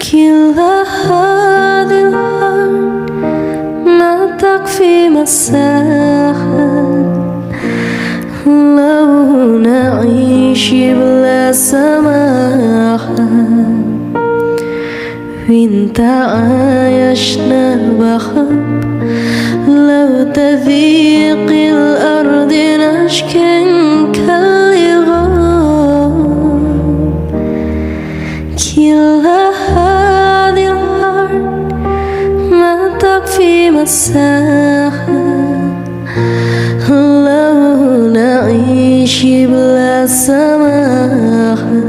كلا هذه الأرض ما تكفي مساحة لو نعيش بلا سماحة وانت عايشنا بحب لو تذيق الأرض نشكا كالغاب كلا هذه الأرض ما تكفي مساحة لو نعيش بلا سماحة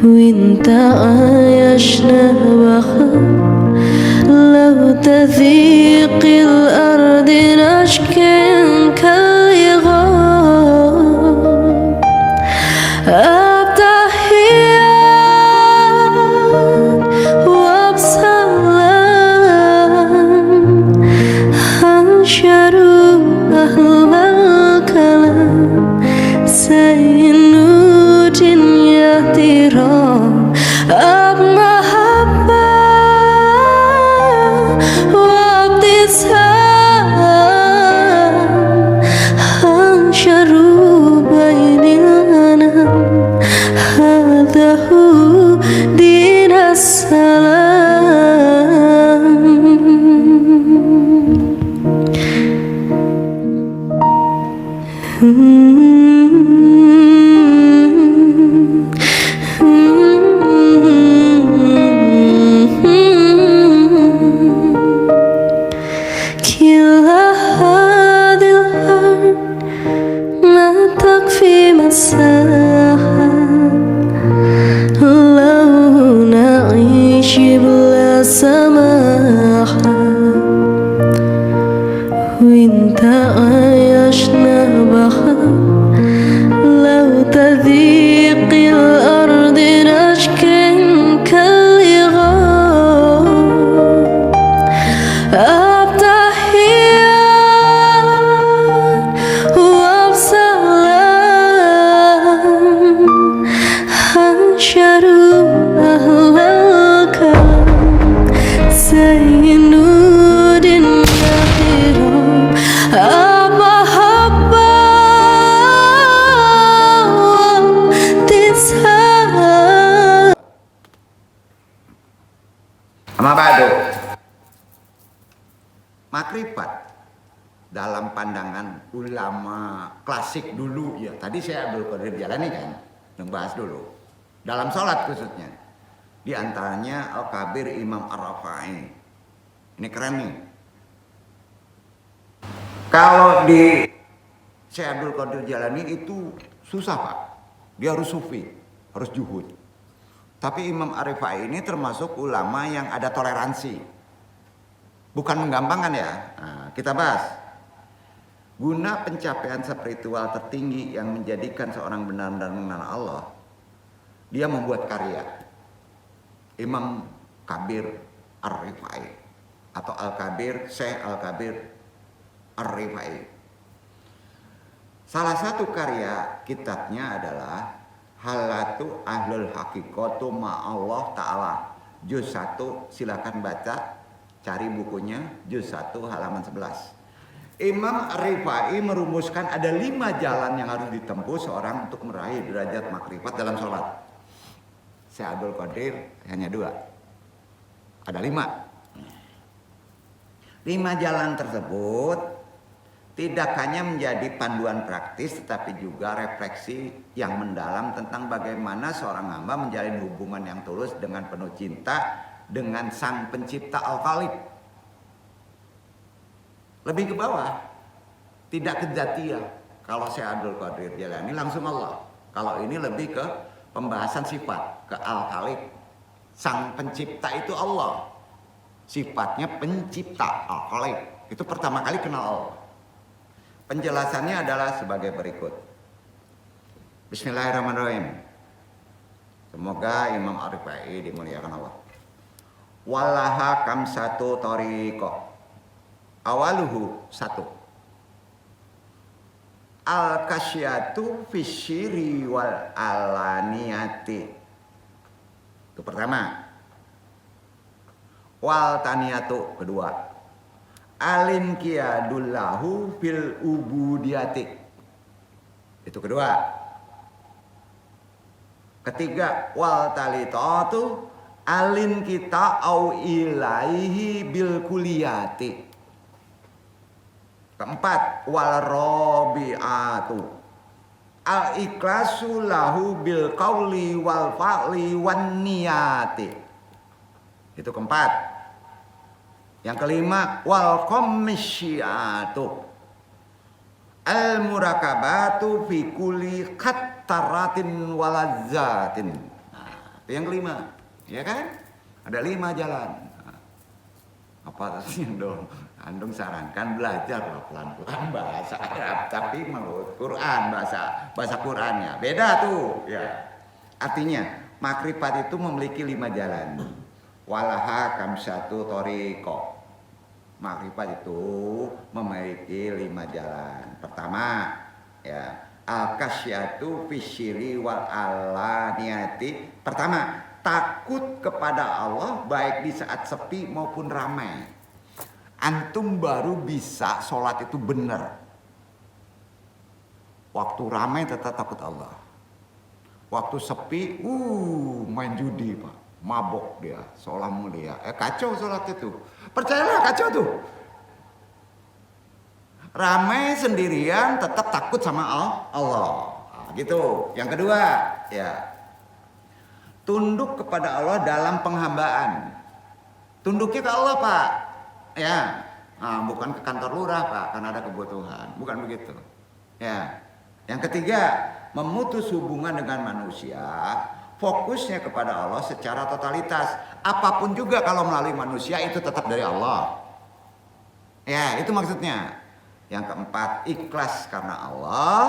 وانت عايشنا بحب لو تذيق الأرض نشكا كالغاب التحيات وبسلام أنشروا أهل الكلام سينود يهدران محبة وابتسام أنشروا بين الأنام هذا هو دين كلا هذه الأرض ما تكفي مساحة لو نعيش بلا سماحة وانت عايشنا بحب لو تذيق الأرض نشكا كالغاب التحيات وبسلام أنشروا أهل الكلام سينود يهدران محبة وابتسام. Amma ba'du. Makrifat dalam pandangan ulama klasik dulu ya. Tadi saya Abdul Qadir Jalani kan membahas dulu. Dalam sholat khususnya. Di antaranya Al-Kabir Imam Ar-Rafa'i. Ini keren nih. Kalau di Syekh Abdul Qadir Jalani itu susah Pak. Dia harus sufi, harus juhud. Tapi Imam Ar-Rafa'i ini termasuk ulama yang ada toleransi. Bukan menggampangkan ya. Nah, kita bahas. Guna pencapaian spiritual tertinggi yang menjadikan seorang benar-benar mengenal Allah, dia membuat karya. Imam Kabir Ar-Rafa'i atau Al-Kabir, Syekh Al-Kabir Ar-Rafa'i. Salah satu karya kitabnya adalah Halatu Ahlul Hakikatu Ma'allah Ta'ala. Juz 1, silakan baca, cari bukunya, Juz 1 halaman 11. Imam Ar-Rafa'i merumuskan ada 5 jalan yang harus ditempuh seorang untuk meraih derajat makrifat dalam sholat. Syekh Abdul Qadir hanya 2. Ada 5. 5 jalan tersebut tidak hanya menjadi panduan praktis tetapi juga refleksi yang mendalam tentang bagaimana seorang hamba menjalin hubungan yang tulus dengan penuh cinta dengan Sang Pencipta Al-Khaliq. Lebih ke bawah, tidak ke Dzatiyah. Kalau Syekh Abdul Qadir Jalani langsung Allah. Kalau ini lebih ke pembahasan sifat, ke Al-Khaliq. Sang Pencipta itu Allah. Sifatnya pencipta, Al-Khaliq. Itu pertama kali kenal Allah. Penjelasannya adalah sebagai berikut. Bismillahirrahmanirrahim. Semoga Imam Ar-Rafa'i dimuliakan Allah. Walaha kam satu toriko. Awaluhu satu. Al kasyatu fisyiri wal alaniyati. Itu pertama. Wal taniyatu kedua. Alin kiyadullahu fil ubudiyati. Itu kedua. Ketiga, wal talitatu alin kita au ilaihi bil kuliyati. Keempat, wal rabi'atu al ikhlasu lahu bil qauli wal fa'li wan niyati. Itu keempat. Yang kelima, wal khamsyatu al murakabatu fi kulli khattaratin walazzatin. Nah, itu yang kelima, ya kan? Ada 5 jalan. Nah, apa sih dong? Andung sarankan belajar pelan-pelan bahasa Arab, tapi menurut Quran, bahasa Qurannya beda tuh, ya. Artinya makrifat itu memiliki 5 jalan. Walaha kamsatu toriko. Makrifat itu memiliki 5 jalan. Pertama, ya, al-kasyatu fisyiri wal alaniyati. Pertama, takut kepada Allah baik di saat sepi maupun ramai. Antum baru bisa sholat itu benar. Waktu ramai tetap takut Allah. Waktu sepi, main judi pak, mabok dia, seolah mulia. Kacau sholat itu. Percayalah kacau tuh. Ramai sendirian tetap takut sama Allah. Nah, gitu. Yang kedua, ya, tunduk kepada Allah dalam penghambaan. Tunduknya ke Allah pak. Ya, bukan ke kantor lurah pak, karena ada kebutuhan, bukan begitu. Ya, yang ketiga, memutus hubungan dengan manusia, fokusnya kepada Allah secara totalitas. Apapun juga kalau melalui manusia itu tetap dari Allah. Ya, itu maksudnya. Yang keempat, ikhlas karena Allah,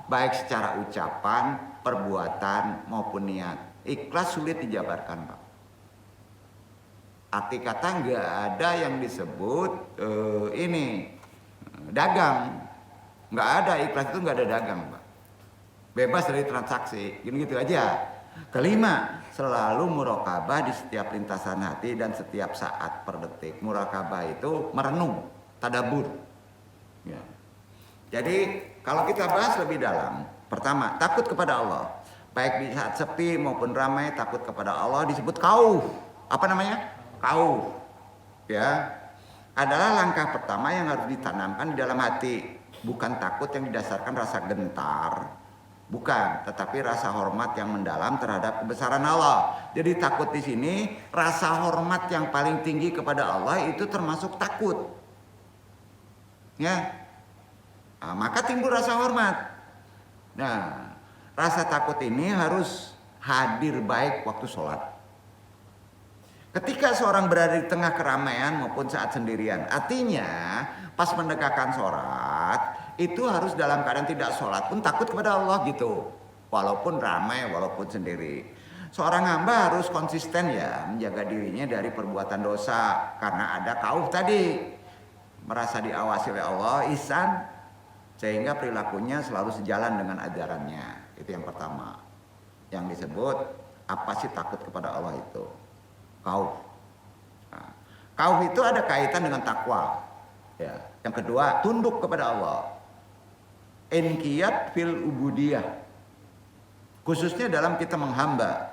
baik secara ucapan, perbuatan maupun niat. Ikhlas sulit dijabarkan pak. Arti kata nggak ada yang disebut dagang, nggak ada. Ikhlas itu nggak ada dagang pak, bebas dari transaksi, gitu aja. Kelima, selalu muraqabah di setiap lintasan hati dan setiap saat per detik. Muraqabah itu merenung, tadabur. Ya. Jadi kalau kita bahas lebih dalam, pertama takut kepada Allah, baik di saat sepi maupun ramai. Takut kepada Allah disebut khauf. Apa namanya? Khauf, ya, adalah langkah pertama yang harus ditanamkan di dalam hati. Bukan takut yang didasarkan rasa gentar, bukan, tetapi rasa hormat yang mendalam terhadap kebesaran Allah. Jadi takut di sini, rasa hormat yang paling tinggi kepada Allah itu termasuk takut, ya. Nah, maka timbul rasa hormat. Nah, rasa takut ini harus hadir baik waktu sholat. Ketika seorang berada di tengah keramaian maupun saat sendirian. Artinya pas menegakkan sholat itu harus dalam keadaan tidak sholat pun takut kepada Allah gitu. Walaupun ramai, walaupun sendiri. Seorang hamba harus konsisten ya menjaga dirinya dari perbuatan dosa. Karena ada khauf tadi. Merasa diawasi oleh Allah, ihsan. Sehingga perilakunya selalu sejalan dengan ajarannya. Itu yang pertama. Yang disebut apa sih takut kepada Allah itu? Khauf. Nah, khauf itu ada kaitan dengan takwa. Ya. Yang kedua, tunduk kepada Allah. Inqiyad fil ubudiyah. Khususnya dalam kita menghamba.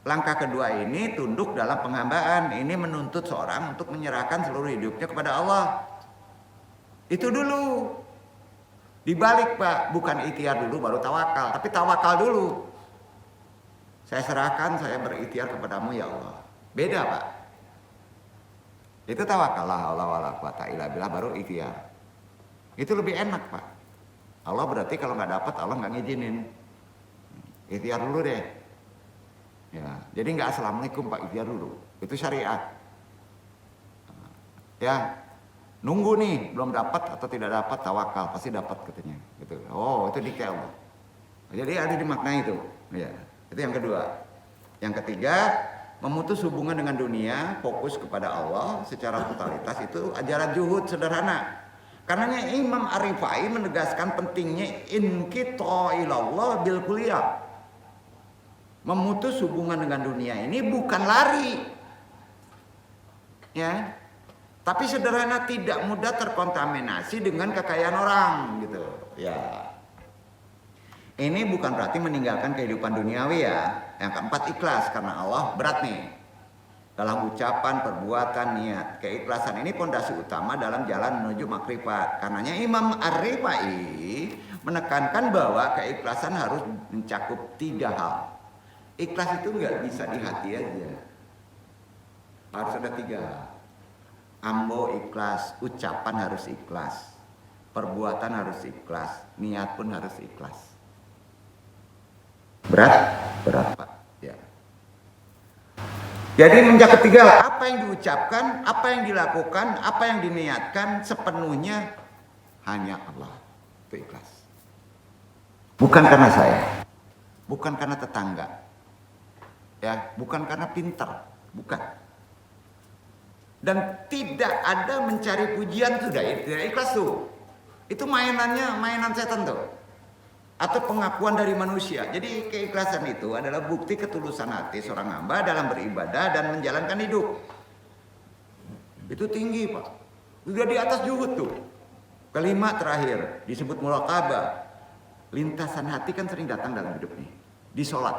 Langkah kedua ini tunduk dalam penghambaan. Ini menuntut seorang untuk menyerahkan seluruh hidupnya kepada Allah. Itu dulu. Dibalik pak, bukan ikhtiar dulu baru tawakal, tapi tawakal dulu. Saya serahkan, saya berikhtiar kepadamu ya Allah. Beda pak. Itu tawakal, la haula wala quwata illa billah, baru ikhtiar. Itu lebih enak pak. Allah berarti kalau nggak dapat Allah nggak ngizinin. Ikhtiar dulu deh. Ya, jadi nggak assalamualaikum pak, ikhtiar dulu. Itu syariat. Ya, nunggu nih belum dapat atau tidak dapat, tawakal pasti dapat katanya. Gitu. Oh itu dikir Allah. Jadi ada dimaknai itu. Ya, itu yang kedua. Yang ketiga, Memutus hubungan dengan dunia, fokus kepada Allah secara totalitas itu ajaran zuhud sederhana. Karenanya Imam Ar-Rifai menegaskan pentingnya inqita ilallah bil kulliyah. Memutus hubungan dengan dunia ini bukan lari. Ya. Tapi sederhana, tidak mudah terkontaminasi dengan kekayaan orang gitu. Ya. Ini bukan berarti meninggalkan kehidupan duniawi ya. Yang keempat, ikhlas, karena Allah berat nih. Dalam ucapan, perbuatan, niat. Keikhlasan ini pondasi utama dalam jalan menuju makrifat. Karenanya Imam Ar-Rifai menekankan bahwa keikhlasan harus mencakup 3 hal. Ikhlas itu nggak bisa di hati aja. Harus ada 3 hal. Ambo ikhlas, ucapan harus ikhlas, perbuatan harus ikhlas, niat pun harus ikhlas. Berat Pak. Ya. Jadi mencakup 3 hal. Apa yang diucapkan, apa yang dilakukan, apa yang diniatkan sepenuhnya hanya Allah. Itu ikhlas. Bukan karena saya, bukan karena tetangga, ya, bukan karena pintar, bukan. Dan tidak ada mencari pujian, sudah tidak ikhlas tuh. Itu mainan setan tuh. Atau pengakuan dari manusia. Jadi keikhlasan itu adalah bukti ketulusan hati seorang hamba dalam beribadah dan menjalankan hidup. Itu tinggi Pak. Sudah di atas zuhud tuh. Kelima terakhir disebut muraqabah. Lintasan hati kan sering datang dalam hidup nih. Di sholat.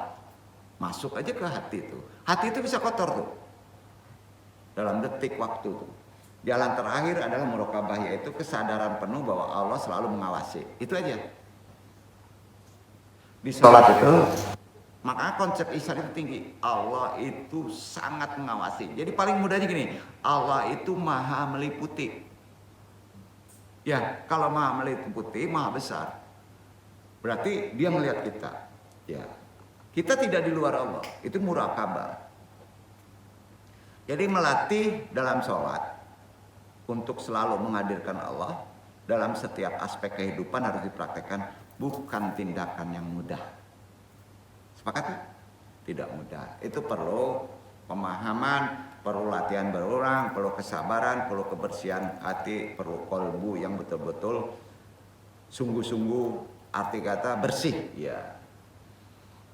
Masuk aja ke hati itu. Hati itu bisa kotor tuh. Dalam detik waktu tuh. Jalan terakhir adalah muraqabah, yaitu kesadaran penuh bahwa Allah selalu mengawasi. Itu aja. Di sholat itu, maka konsep ihsan itu tinggi. Allah itu sangat mengawasi. Jadi paling mudahnya gini, Allah itu maha meliputi. Ya, kalau maha meliputi, maha besar. Berarti dia melihat kita. Ya, kita tidak di luar Allah. Itu muraqabah. Jadi melatih dalam sholat untuk selalu menghadirkan Allah dalam setiap aspek kehidupan harus dipraktekkan. Bukan tindakan yang mudah. Sepakat? Tidak mudah. Itu perlu pemahaman, perlu latihan berulang, perlu kesabaran, perlu kebersihan hati, perlu kolbu yang betul-betul sungguh-sungguh, arti kata bersih. Ya.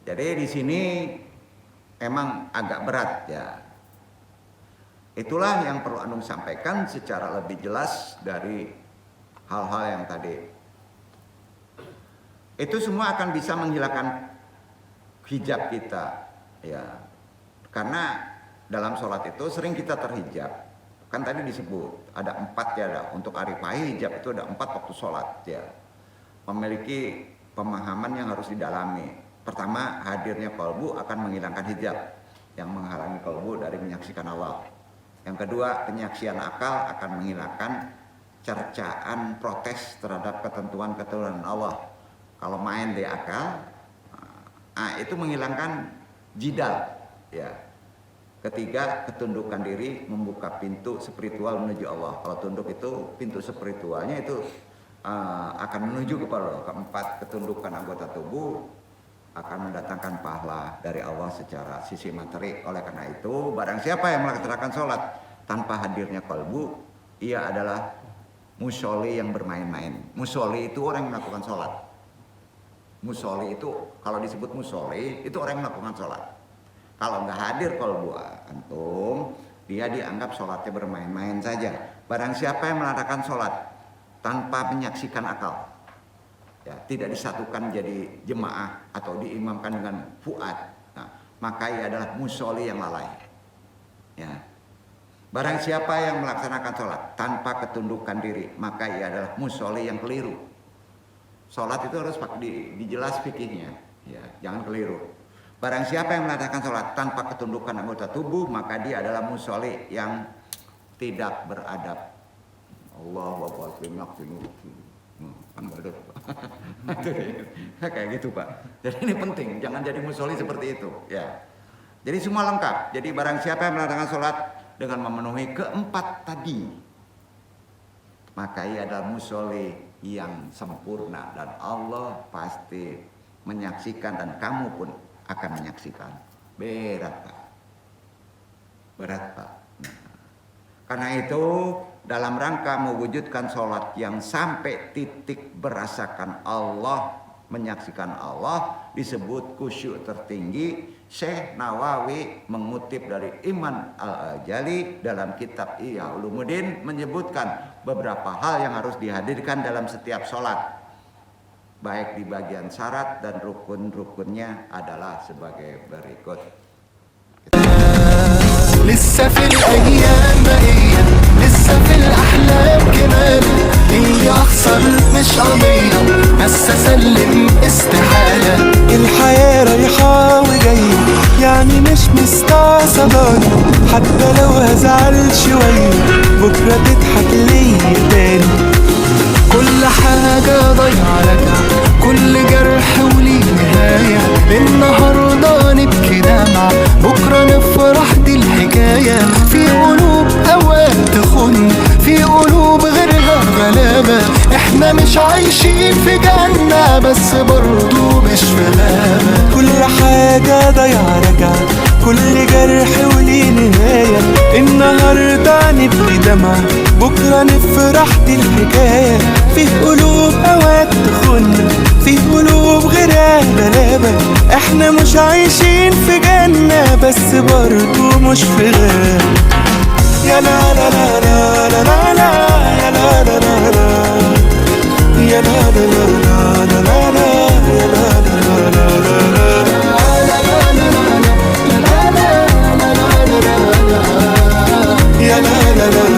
Jadi di sini emang agak berat ya. Itulah yang perlu Anung sampaikan secara lebih jelas dari hal-hal yang tadi. Itu semua akan bisa menghilangkan hijab kita, ya. Karena dalam sholat itu sering kita terhijab. Kan tadi disebut ada 4 ya, ada. Untuk Ar-Rifai hijab itu ada 4 waktu sholat, ya. Memiliki pemahaman yang harus didalami. Pertama, hadirnya kolbu akan menghilangkan hijab yang menghalangi kolbu dari menyaksikan Allah. Yang kedua, penyaksian akal akan menghilangkan cercaan protes terhadap ketentuan-ketentuan Allah. Kalau main di akal, itu menghilangkan jidal. Ya. Ketiga, ketundukan diri membuka pintu spiritual menuju Allah. Kalau tunduk itu pintu spiritualnya itu akan menuju kepada Allah. Keempat, ketundukan anggota tubuh akan mendatangkan pahala dari Allah secara sisi materi. Oleh karena itu, barang siapa yang melaksanakan sholat tanpa hadirnya kalbu, ia adalah musolli yang bermain-main. Musolli itu orang yang melakukan sholat. Musolli itu, kalau disebut musolli, itu orang yang melakukan sholat. Kalau nggak hadir kalbu antum, dia dianggap sholatnya bermain-main saja. Barang siapa yang melaksanakan sholat tanpa menyaksikan akal, ya, tidak disatukan jadi jemaah atau diimamkan dengan fuad, nah, maka ia adalah musolli yang lalai. Ya. Barang siapa yang melaksanakan sholat tanpa ketundukan diri, maka ia adalah musolli yang keliru. Sholat itu harus dijelas fikihnya, ya, jangan keliru. Barang siapa yang melaksanakan sholat tanpa ketundukan anggota tubuh, maka dia adalah musolli yang tidak beradab. Allahu Akbar. Kayak gitu Pak. Jadi ini penting, jangan jadi musolli seperti itu. Ya. Jadi semua lengkap. Jadi barang siapa yang melaksanakan sholat dengan memenuhi keempat tadi, maka ia adalah musolli yang sempurna dan Allah pasti menyaksikan dan kamu pun akan menyaksikan. Berat Pak. Berat Pak. Karena itu dalam rangka mewujudkan sholat yang sampai titik berasakan Allah, menyaksikan Allah, disebut khusyuk tertinggi. Syekh Nawawi mengutip dari Iman Al-Ghazali dalam kitab Ihya Ulumuddin menyebutkan beberapa hal yang harus dihadirkan dalam setiap sholat. Baik di bagian syarat dan rukun-rukunnya adalah sebagai berikut. لسه في الأيام بقية، لسه في الأحلام كمان، هي أخسر مش قضية، بس أسلم استحالة. الحياة رايحة وجاية، يعني مش مستعصباني، حتى لو هزعل شوية بكرة تضحك ليا تاني. كل حاجة ضيعة راجعة، كل جرح وليه نهاية، النهاردة نبكي دمعة، بكرة نفرح، دي الحكاية. في قلوب أوقات تخن، في قلوب غيرها غلابة، احنا مش عايشين في جنة بس برضو مش في غابة. كل حاجة ضيعة راجعة، كل جرح وليه نهاية، النهاردة نبكي دمعة، بكرة نفرح، دي الحكاية. في قلوب أوقات تخن، في قلوب غيرها غلابة، احنا مش عايشين في جنة بس برضو مش في غابة. يا لا لا لا لا لا لا لا، يا لا لا لا لا، يا لا لا لا لا لا لا، يا لا لا لا لا لا.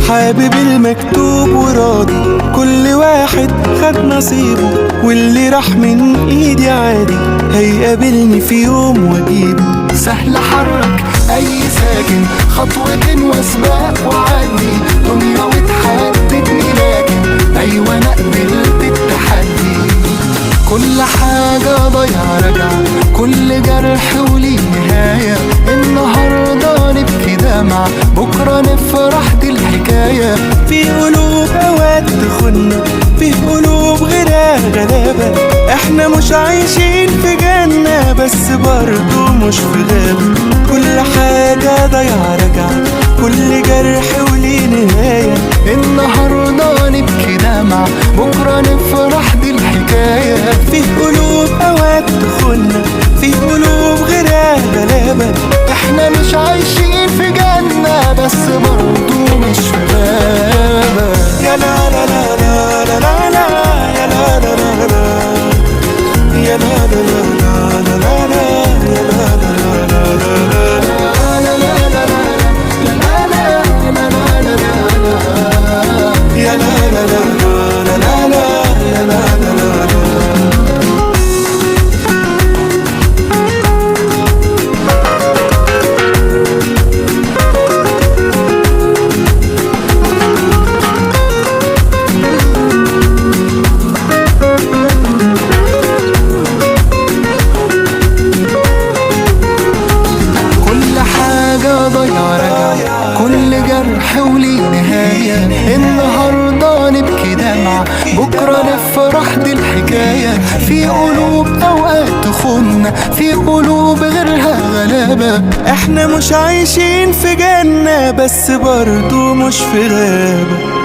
حابب المكتوب وراضي، كل واحد خد نصيبه، واللي راح من ايدي عادي هيقابلني في يوم واجيبه. سهل حرك اي ساكن، خطوة وسباق وعدي، دنيا وتحددني لكن ايوه انا قبلت التحدي. كل حاجة ضيعة راجعة، كل جرح وليه نهاية، النهاردة نبكي دمعة، بكرة نفرح، دي الحكاية. في قلوب اوقات تخن، في قلوب غيرها غلابة، احنا مش عايشين في جنة بس برضو مش في غابة. كل حاجة ضيعة راجعة، كل جرح وليه نهاية، النهاردة نبكي دمعة، بكرة نفرح، دي الحكاية. في قلوب اوقات تخن، في قلوب غيرها غلابة، احنا مش عايشين في جنة بس برضو مش في غابة. يا لا لا لا لا لا لا لا، يا لا لا لا لا، يا لا لا لا لا لا لا، يا لا لا لا لا لا. يا لا لا لا لا لا لا، يا لا لا لا لا. كل حاجة ضيعة راجعة، كل جرح وليه نهاية، النهاردة نبكي دمعة، بكرة نفرح، دي الحكاية. في قلوب أوقات تخن، في قلوب غيرها غلابة، احنا مش عايشين في جنة بس برضو مش في غابة.